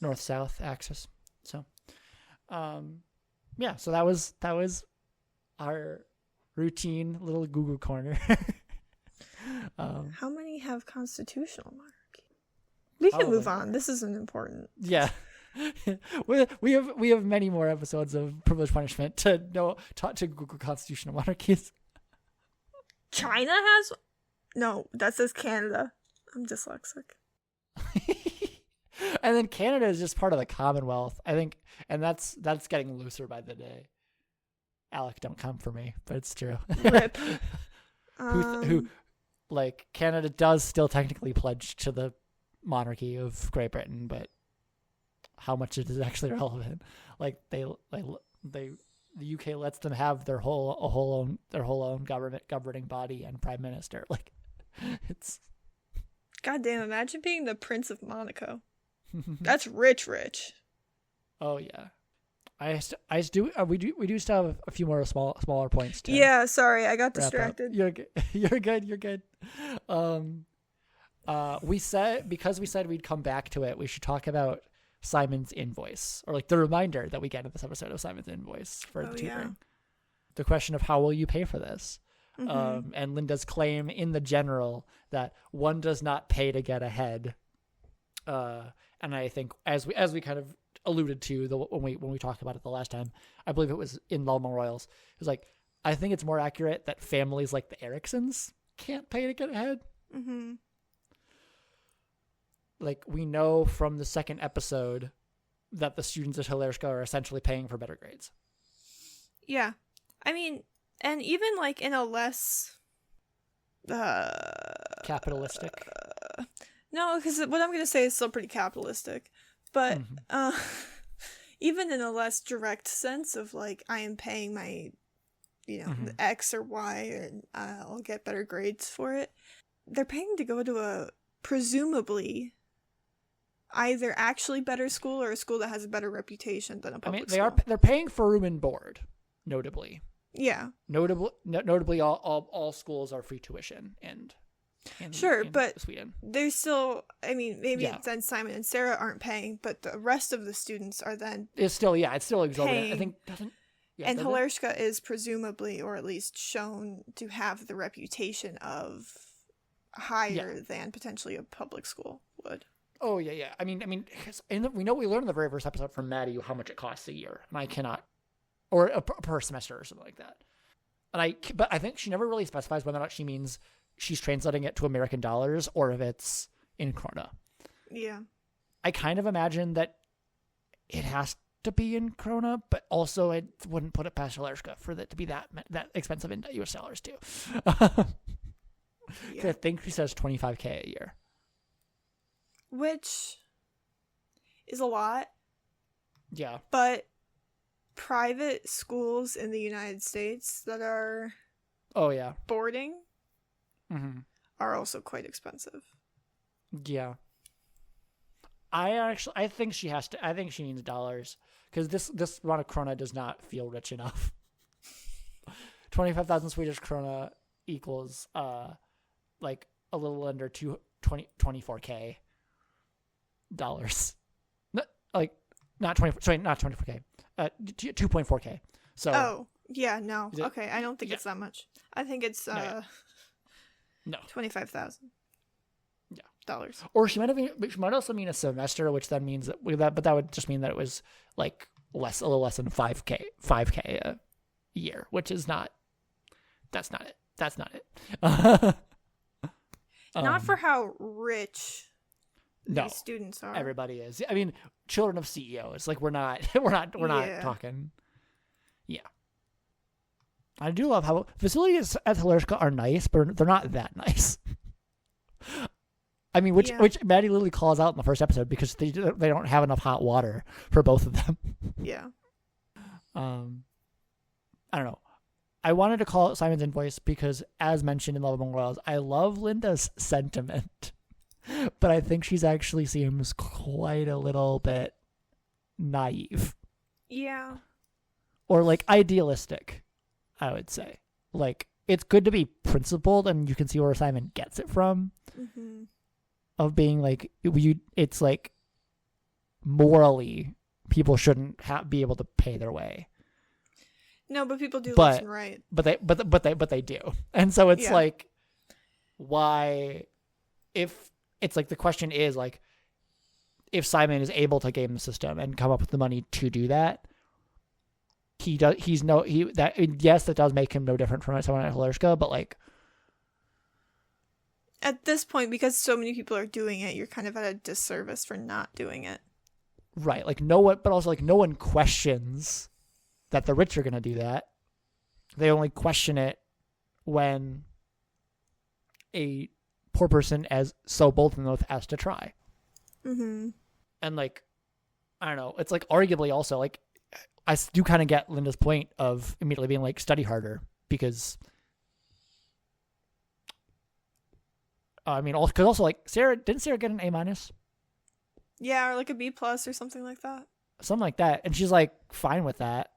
north-south axis. So, yeah, so that was our routine little Google corner. How many have constitutional monarchy? We can move on. This isn't important. Yeah. we have many more episodes of Privilege Punishment to Google constitutional monarchies. China has... No, that says Canada. I'm dyslexic. And then Canada is just part of the Commonwealth, I think, and that's getting looser by the day. Alec, don't come for me, but it's true. Rip. Who like, Canada does still technically pledge to the monarchy of Great Britain, but how much it is actually relevant? Like, the UK lets them have their whole own governing body and prime minister. Like, it's... Goddamn! Imagine being the Prince of Monaco. That's rich. Oh yeah. We do still have a few more smaller points. Yeah, sorry, I got distracted. You're good. We said we'd come back to it. We should talk about Simon's invoice, or like the reminder that we get in this episode of Simon's invoice for the tutoring. Yeah. The question of how will you pay for this, and Linda's claim in the general that one does not pay to get ahead. And I think as we kind of alluded to when we talked about it the last time, I believe it was in Lulma Royals. It was like, I think it's more accurate that families like the Ericksons can't pay to get ahead. Mm-hmm. Like, we know from the second episode that the students at Hilarska are essentially paying for better grades. Yeah. I mean, and even like in a less capitalistic. No, because what I'm going to say is still pretty capitalistic. But even in a less direct sense of like, I am paying my, the X or Y, and I'll get better grades for it. They're paying to go to a presumably either actually better school or a school that has a better reputation than a public school. They're paying for room and board, notably. Yeah. Notably, all schools are free tuition and Sure, but Sweden. There's still, I mean, maybe then Simon and Sarah aren't paying, but the rest of the students are then it's still exorbitant. Paying. I think doesn't. Yeah, and Halerska is presumably, or at least shown to have the reputation of higher than potentially a public school would. Oh yeah. I mean, we learned in the very first episode from Maddie how much it costs a year, and I cannot, or per semester or something like that. But I think she never really specifies whether or not she means she's translating it to American dollars or if it's in krona. Yeah. I kind of imagine that it has to be in krona, but also I wouldn't put it past Halerska for it to be that expensive in US dollars too. I think she says $25,000 a year. Which is a lot. Yeah. But private schools in the United States that are boarding are also quite expensive. Yeah. I think she has to. I think she means dollars because this amount of krona does not feel rich enough. 25,000 Swedish krona equals like a little under 24K dollars. Not 24K. 2.4K. So. Oh yeah, no. Okay, I don't think it's that much. I think it's no. 25,000. Yeah. Dollars. Or she might also mean a semester, which then means but that would just mean that it was like a little less than 5K a year, which is not. That's not it. Not for how rich these students are. Everybody is. I mean, children of CEOs. Like we're not talking. Yeah. I do love how facilities at Halerska are nice, but they're not that nice. I mean, which Maddie literally calls out in the first episode because they don't have enough hot water for both of them. Yeah. I don't know. I wanted to call it Simon's Invoice because, as mentioned in Love Among Royals, I love Linda's sentiment, but I think she's actually seems quite a little bit naive. Yeah. Or like idealistic, I would say. Like it's good to be principled, and you can see where Simon gets it from. Mm-hmm. Of being like it's like morally people shouldn't be able to pay their way. No, but people do left and right. But they do, and so it's like, why? If it's like the question is like, if Simon is able to game the system and come up with the money to do that, that does make him no different from someone at Halerska, but like. At this point, because so many people are doing it, you're kind of at a disservice for not doing it. Right. Like no one questions that the rich are going to do that. They only question it when a poor person as so bold enough has to try. Mm-hmm. And like, I don't know. It's like arguably also like, I do kind of get Linda's point of immediately being like, study harder because I mean, because also like didn't Sarah get an A-? Yeah, or like a B+ or something like that. Something like that, and she's like fine with that.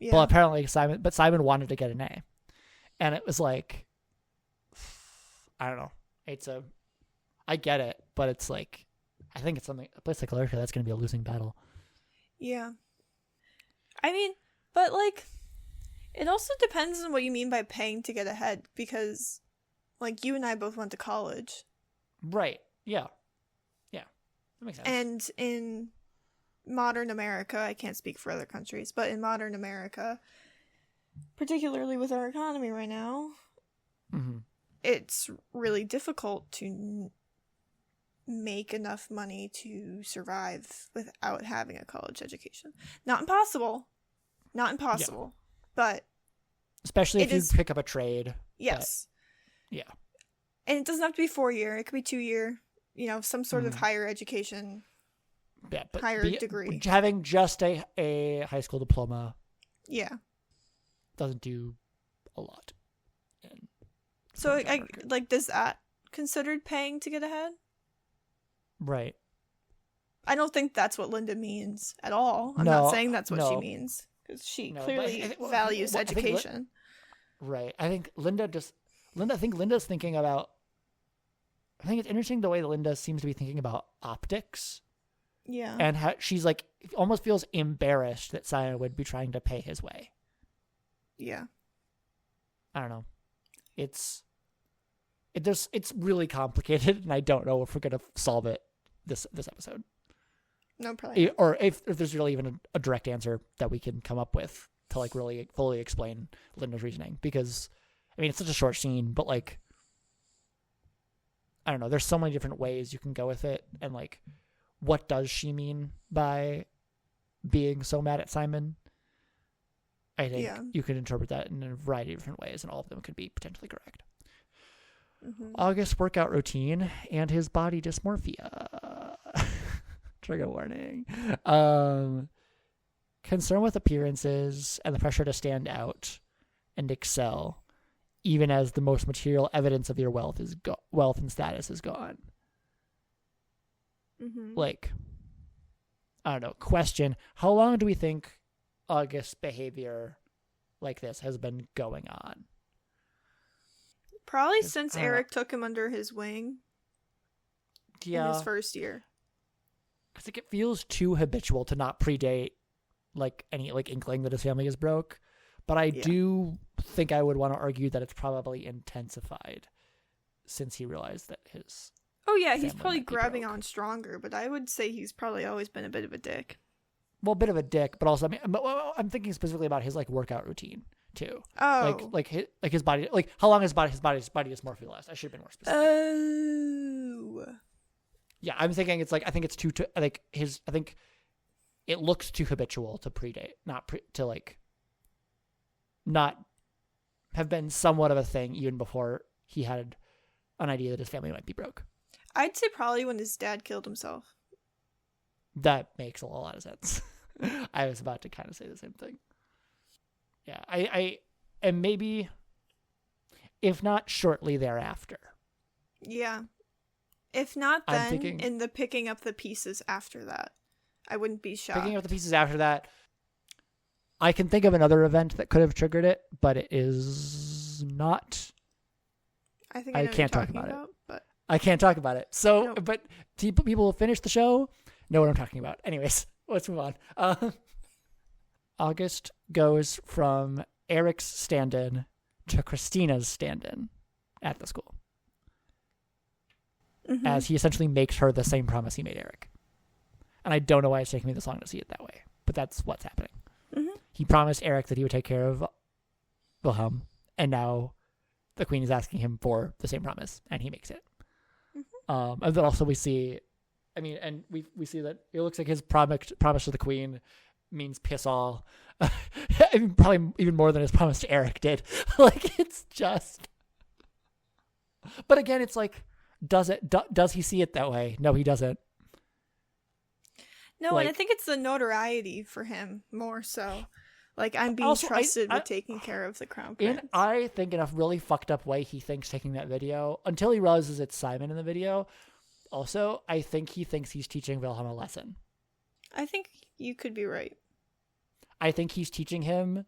Yeah. Well, apparently Simon wanted to get an A, and it was like, I don't know. I get it, but it's like, I think it's a place like Halerska that's going to be a losing battle. Yeah. I mean, but like, it also depends on what you mean by paying to get ahead, because. Like, you and I both went to college. Right. Yeah. Yeah. That makes sense. And in modern America, I can't speak for other countries, but in modern America, particularly with our economy right now, it's really difficult to make enough money to survive without having a college education. Not impossible. But... Especially if you pick up a trade. Yes. Yeah. And it doesn't have to be 4-year. It could be 2-year. Some sort of higher education. Yeah, but higher degree. Having just a high school diploma. Yeah. Doesn't do a lot. So, does that considered paying to get ahead? Right. I don't think that's what Linda means at all. I'm not saying that's what she means. Because she clearly values education. Right. I think Linda's thinking about I think it's interesting the way that Linda seems to be thinking about optics. Yeah. And how she's like, almost feels embarrassed that Simon would be trying to pay his way. Yeah. I don't know. It's really complicated, and I don't know if we're going to solve it this episode. No, probably not. Or if there's really even a direct answer that we can come up with to like really fully explain Linda's reasoning. Because, I mean, it's such a short scene, but like, I don't know. There's so many different ways you can go with it. And like, what does she mean by being so mad at Simon? I think you could interpret that in a variety of different ways, and all of them could be potentially correct. Mm-hmm. August's workout routine and his body dysmorphia. Trigger warning. Concern with appearances and the pressure to stand out and excel, even as the most material evidence of your wealth and status is gone. Mm-hmm. Like, I don't know. Question: how long do we think August's behavior like this has been going on? Probably since Eric took him under his wing. Yeah. In his first year. Because it feels too habitual to not predate like any like inkling that his family is broke. But I do think I would want to argue that it's probably intensified since he realized that his he's probably grabbing on stronger, but I would say he's probably always been a bit of a dick. Well, a bit of a dick, but also I'm thinking specifically about his like workout routine too. Oh, like his body, like how long his body dysmorphia lasts. I should have been more specific. Oh, yeah, I'm thinking it's like I think it looks too habitual to predate, not have been somewhat of a thing even before he had an idea that his family might be broke. I'd say probably when his dad killed himself. That makes a lot of sense. I was about to kind of say the same thing. Yeah, I and maybe if not shortly thereafter. Yeah. If not then, in the picking up the pieces after that. I wouldn't be shocked. Picking up the pieces after that. I can think of another event that could have triggered it, but it is not. I think I can't talk about it. But I can't talk about it. So, but people will finish the show know what I'm talking about. Anyways, let's move on. August goes from Eric's stand-in to Christina's stand-in at the school. Mm-hmm. As he essentially makes her the same promise he made Eric. And I don't know why it's taking me this long to see it that way, but that's what's happening. Mm-hmm. He promised Eric that he would take care of Wilhelm, and now the queen is asking him for the same promise, and he makes it. Mm-hmm. And then also we see, I mean, and we see that it looks like his promise to the queen means piss all. I mean, probably even more than his promise to Eric did. Like, it's just. But again, it's like, does he see it that way? No, he doesn't. No, and I think it's the notoriety for him more so. Like, I'm being trusted with taking care of the crown prince. And I think in a really fucked up way, he thinks taking that video, until he realizes it's Simon in the video. Also, I think he thinks he's teaching Wilhelm a lesson. I think you could be right. I think he's teaching him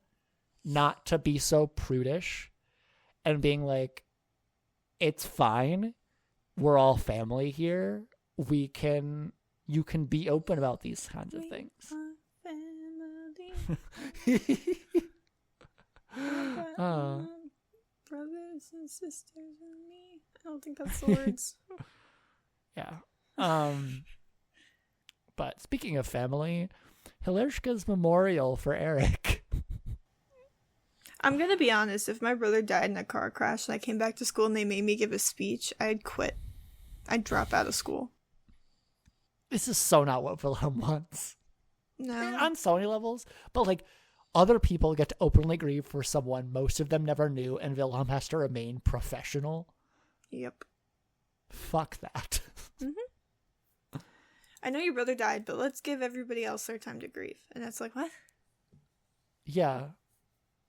not to be so prudish and being like, it's fine. We're all family here. You can be open about these kinds of things. Brothers and sisters and me. I don't think that's the words. Yeah. But speaking of family, Hilershka's memorial for Eric. I'm gonna be honest, if my brother died in a car crash and I came back to school and they made me give a speech, I'd quit. I'd drop out of school. This is so not what Wilhelm wants. No. I mean, on so many levels. But like, other people get to openly grieve for someone most of them never knew, and Wilhelm has to remain professional. Yep. Fuck that. Mm-hmm. I know your brother died, but let's give everybody else their time to grieve. And it's like, what? Yeah.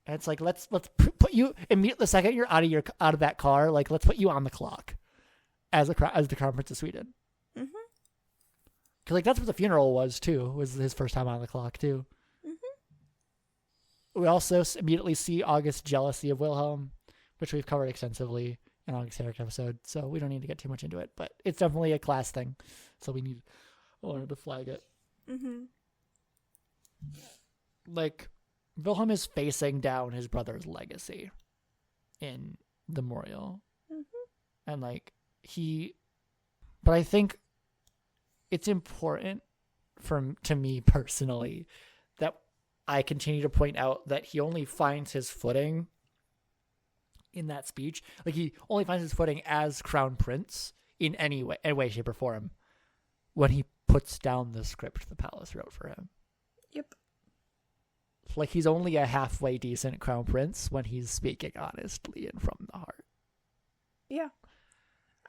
And it's like, let's put you immediately the second you're out of that car. Like, let's put you on the clock as the Crown Prince of Sweden. Mm-hmm. Because like that's what the funeral was too. Was his first time on the clock too. Mm-hmm. We also immediately see August's jealousy of Wilhelm, which we've covered extensively an August Eric episode, so we don't need to get too much into it. But it's definitely a class thing, so I wanted to flag it. Mm-hmm. Like, Wilhelm is facing down his brother's legacy in the memorial. Mm-hmm. And, like, but I think it's important to me personally that I continue to point out that he only finds his footing in that speech. Like, he only finds his footing as crown prince in any way, shape, or form when he puts down the script the palace wrote for him. Yep. Like, he's only a halfway decent crown prince when he's speaking honestly and from the heart. Yeah.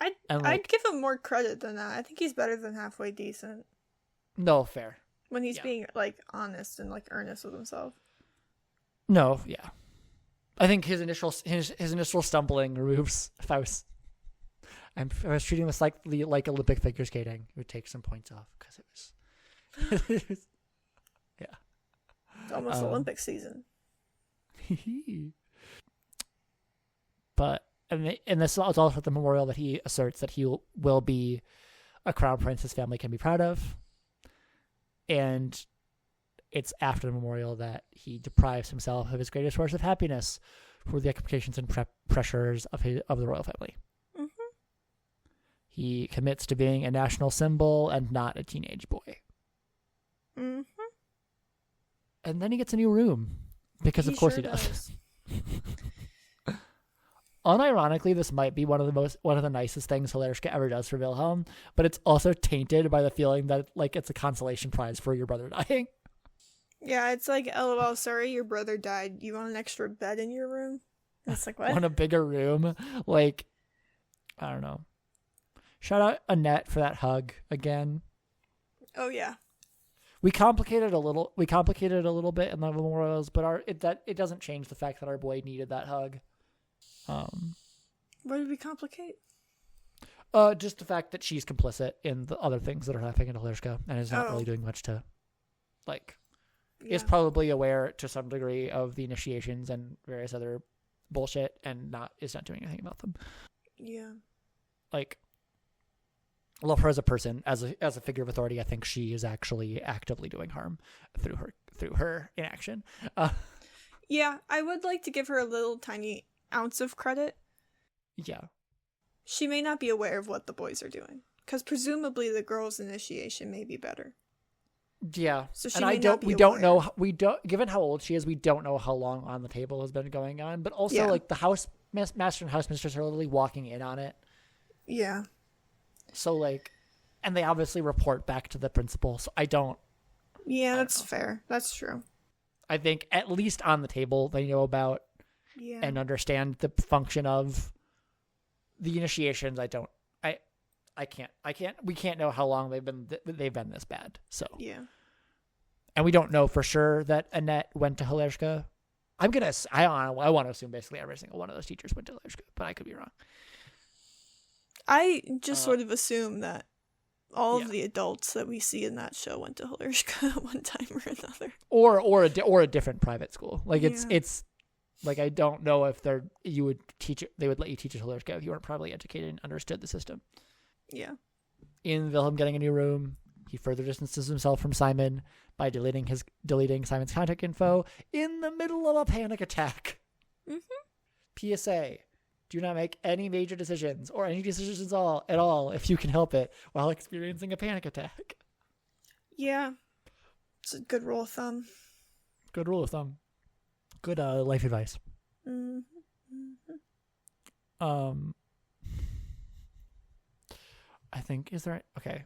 I'd give him more credit than that. I think he's better than halfway decent. No, fair. When he's being, like, honest and, like, earnest with himself. No, yeah. I think his initial stumbling removes. If I was treating this like Olympic figure skating, it would take some points off because it was. Yeah. It's almost Olympic season. But and this is also the memorial that he asserts that he will be a crown prince his family can be proud of, and it's after the memorial that he deprives himself of his greatest source of happiness for the occupations and pressures of the royal family. Mm-hmm. He commits to being a national symbol and not a teenage boy. Mm-hmm. And then he gets a new room because, of course, he does. Unironically, this might be one of the nicest things Hilarska ever does for Wilhelm, but it's also tainted by the feeling that, like, it's a consolation prize for your brother dying. Yeah, it's like, LOL, sorry, your brother died. You want an extra bed in your room? It's like, what? Want a bigger room? Like, I don't know. Shout out Annette for that hug again. Oh yeah. We complicated a little bit in the memorials, but it doesn't change the fact that our boy needed that hug. What did we complicate? Just the fact that she's complicit in the other things that are happening in Hilarska and is not really doing much to, like, is probably aware to some degree of the initiations and various other bullshit and is not doing anything about them. Yeah. Like, I love her as a person, as a figure of authority. I think she is actually actively doing harm through her inaction. Yeah, I would like to give her a little tiny ounce of credit. Yeah. She may not be aware of what the boys are doing, because presumably the girls' initiation may be better. Yeah. So she given how old she is, we don't know how long On the Table has been going on, but also like the house master and house mistress are literally walking in on it. Yeah. So, like, and they obviously report back to the principal, so I don't know. Fair. That's true. I think at least On the Table they know about and understand the function of the initiations. We can't know how long they've been this bad. So yeah. And we don't know for sure that Annette went to Hilarska. I want to assume basically every single one of those teachers went to Hilarska, but I could be wrong. I just sort of assume that all of the adults that we see in that show went to Hilarska at one time or another, or a different private school. Like it's like, I don't know if they would let you teach at Hilarska if you weren't probably educated and understood the system. Yeah. In Wilhelm getting a new room, he further distances himself from Simon by deleting Simon's contact info in the middle of a panic attack. Mm-hmm. PSA. Do not make any major decisions or any decisions at all if you can help it while experiencing a panic attack. Yeah. It's a good rule of thumb. Good rule of thumb. Good life advice. Mm-hmm. I think, is there... Okay.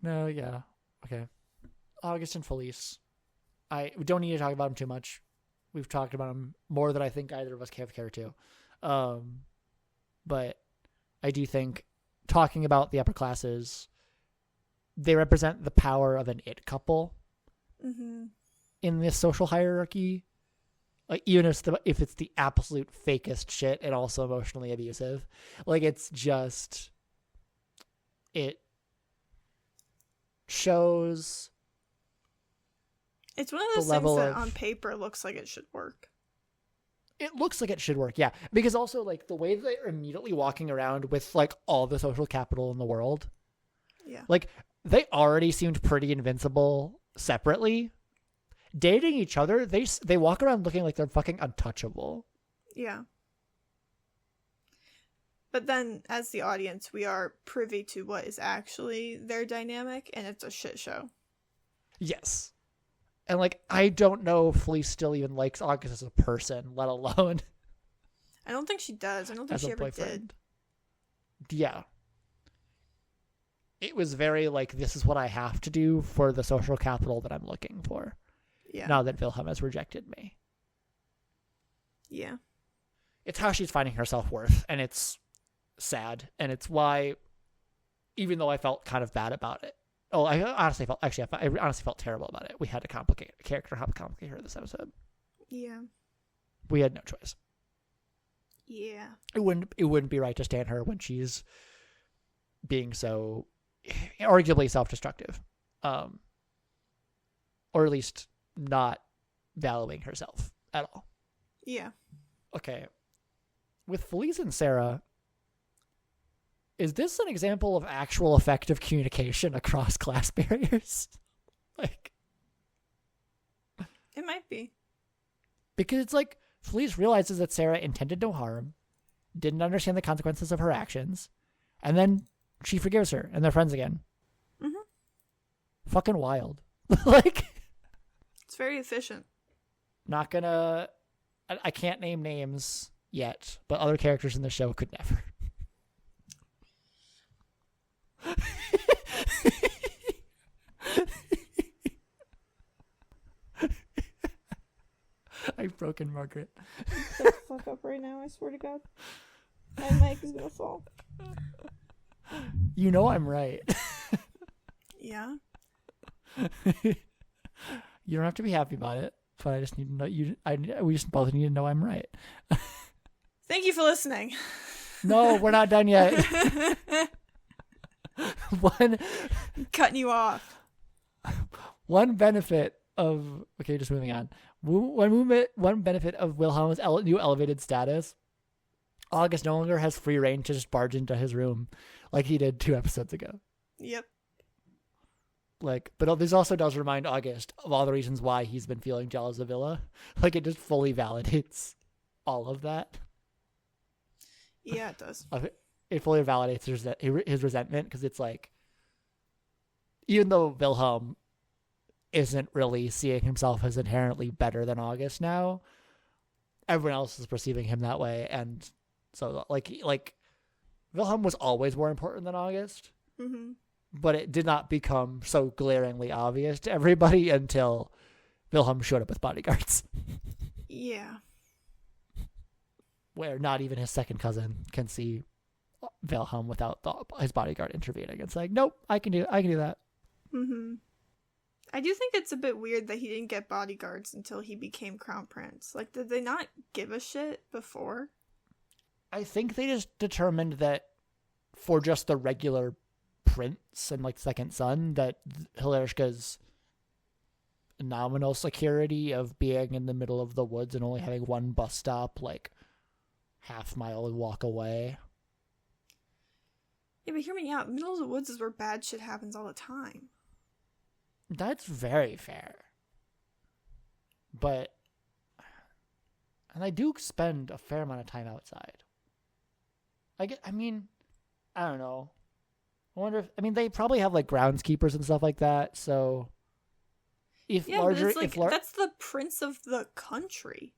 No, yeah. Okay. August and Felice. We don't need to talk about them too much. We've talked about them more than I think either of us have cared to. But I do think talking about the upper classes, they represent the power of an it couple in this social hierarchy. Like, even if it's the absolute fakest shit and also emotionally abusive. Like, it's just... It shows... It's one of those things that on paper looks like it should work. It looks like it should work, yeah. Because also, like, the way that they're immediately walking around with, like, all the social capital in the world. Yeah. Like, they already seemed pretty invincible separately. Dating each other, they walk around looking like they're fucking untouchable. Yeah. But then, as the audience, we are privy to what is actually their dynamic, and it's a shit show. Yes. And, like, I don't know if Felice still even likes August as a person, let alone... I don't think she does. I don't think she ever did. Yeah. It was very, like, this is what I have to do for the social capital that I'm looking for. Yeah. Now that Wilhelm has rejected me. Yeah. It's how she's finding her self-worth, and it's sad. And it's why, even though I felt kind of bad about it, I honestly felt terrible about it. We had to complicate her this episode. Yeah. We had no choice. Yeah. It wouldn't be right to stand her when she's being so arguably self-destructive. Or at least not valuing herself at all. Yeah. Okay. With Felice and Sarah, is this an example of actual effective communication across class barriers? Like, it might be. Because it's like, Felice realizes that Sarah intended no harm, didn't understand the consequences of her actions, and then she forgives her, and they're friends again. Mm-hmm. Fucking wild. Like, it's very efficient. Not gonna... I can't name names yet, but other characters in the show could never. I've broken Margaret. Shut the fuck up right now, I swear to God. My mic is gonna fall. You know I'm right. Yeah. You don't have to be happy about it, but I just need to know we just both need to know I'm right. Thank you for listening. No, we're not done yet. Cutting you off. One benefit of just moving on. One benefit of Wilhelm's new elevated status, August no longer has free reign to just barge into his room like he did 2 episodes ago. Yep. Like, but this also does remind August of all the reasons why he's been feeling jealous of Villa. Like, it just fully validates all of that. Yeah, it does. It fully validates his resentment, because it's like, even though Wilhelm isn't really seeing himself as inherently better than August now, everyone else is perceiving him that way, and so like Wilhelm was always more important than August, mm-hmm. but it did not become so glaringly obvious to everybody until Wilhelm showed up with bodyguards. Yeah. Where not even his second cousin can see Wilhelm without his bodyguard intervening. It's like, nope, I can do that. Mm-hmm. I do think it's a bit weird that he didn't get bodyguards until he became crown prince. Like, did they not give a shit before? I think they just determined that for just the regular prince and, like, second son, that Hilarishka's nominal security of being in the middle of the woods and only having one bus stop, like, half-mile walk away. Yeah, but hear me out. Middle of the woods is where bad shit happens all the time. That's very fair. But, and I do spend a fair amount of time outside. I don't know. I wonder if, they probably have, like, groundskeepers and stuff like that, so that's the prince of the country.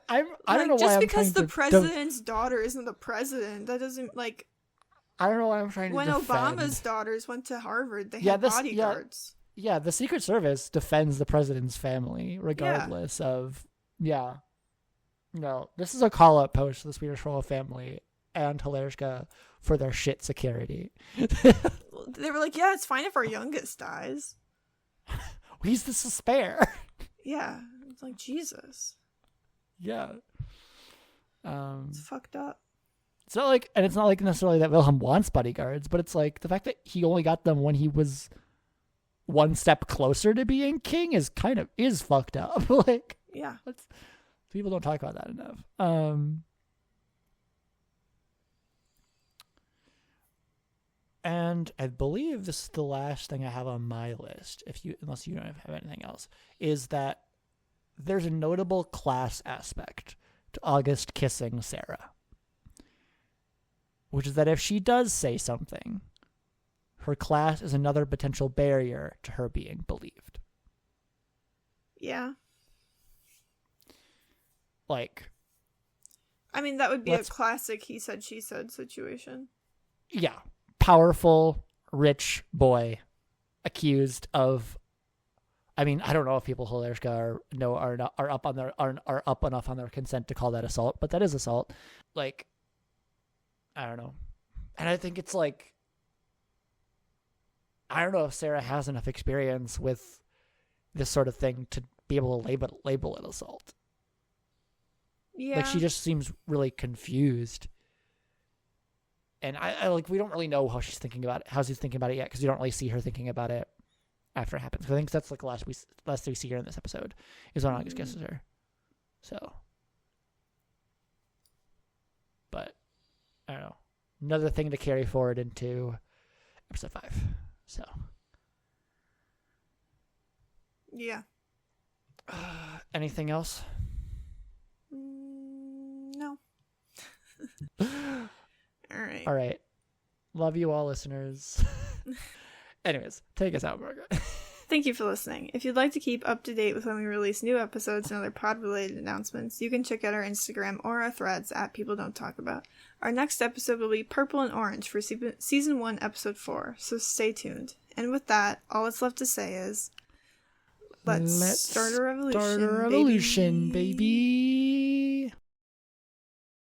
I don't know why just I'm because the president's daughter isn't the president, that doesn't, like... I don't know why I'm trying to defend. When Obama's daughters went to Harvard, they had bodyguards. Yeah, the Secret Service defends the president's family, regardless of... Yeah. No, this is a call-out post to the Swedish royal family and Hilarishka for their shit security. They were like, yeah, it's fine if our youngest dies. He's the spare. Yeah. It's like, Jesus. Yeah. It's fucked up. It's not like, and it's not like necessarily that Wilhelm wants bodyguards, but it's like the fact that he only got them when he was one step closer to being king is fucked up. Like, Yeah. People don't talk about that enough. And I believe this is the last thing I have on my list, unless you don't have anything else, is that there's a notable class aspect to August kissing Sarah. Which is that if she does say something, her class is another potential barrier to her being believed. Yeah. Like, I mean, that would be a classic he said, she said situation. Yeah. Powerful, rich boy accused of, I mean, I don't know if people who are up enough on their consent to call that assault, but that is assault. Like, I don't know. And I think it's like, I don't know if Sarah has enough experience with this sort of thing to be able to label it assault. Yeah. Like, she just seems really confused. And I like, we don't really know how she's thinking about it, how she's thinking about it yet, because we don't really see her thinking about it after it happens. I think that's like the last we see her in this episode is when August kisses her. So, but I don't know. Another thing to carry forward into episode 5. So, yeah. Anything else? No. All right. Love you all, listeners. Anyways, take us out, Margaret. Thank you for listening. If you'd like to keep up to date with when we release new episodes and other pod-related announcements, you can check out our Instagram or our threads at People Don't Talk About. Our next episode will be Purple and Orange for Season 1, Episode 4, so stay tuned. And with that, all that's left to say is, let's start a revolution, baby.